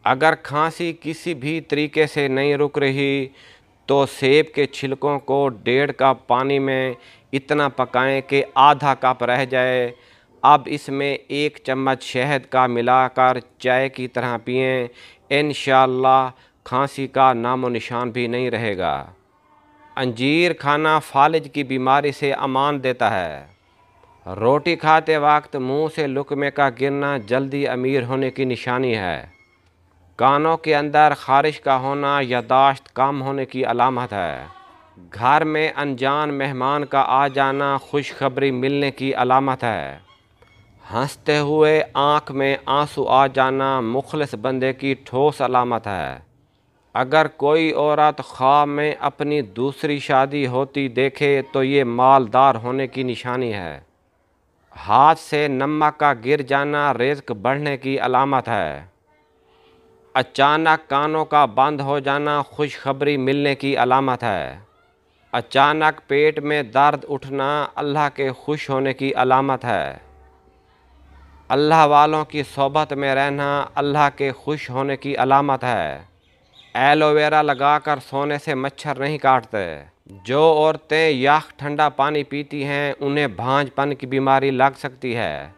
अगर खांसी किसी भी तरीके से नहीं रुक रही तो सेब के छिलकों को 1.5 कप पानी में इतना पकाएं कि आधा कप रह जाए। अब इसमें 1 चम्मच शहद का मिलाकर चाय की तरह पिएं। इंशाअल्लाह खांसी का नामो निशान भी नहीं रहेगा। अंजीर खाना फालिज की बीमारी से अमान देता है। रोटी खाते वक्त मुंह से लुकमे का गिरना जल्दी अमीर होने की निशानी है। कानों के अंदर खारिश का होना यादाश्त कम होने की अलामत है। घर में अनजान मेहमान का आ जाना खुशखबरी मिलने की अलामत है। हंसते हुए आँख में आंसू आ जाना मुखलिस बंदे की ठोस अलामत है। अगर कोई औरत ख्वाब में अपनी दूसरी शादी होती देखे तो ये मालदार होने की निशानी है। हाथ से नमक का गिर जाना रिज़्क बढ़ने की अलामत है। अचानक कानों का बंद हो जाना खुशखबरी मिलने की अलामत है। अचानक पेट में दर्द उठना अल्लाह के खुश होने की अलामत है। अल्लाह वालों की सोबत में रहना अल्लाह के खुश होने की अलामत है। एलोवेरा लगाकर सोने से मच्छर नहीं काटते। जो औरतें यख ठंडा पानी पीती हैं उन्हें भांजपन की बीमारी लग सकती है।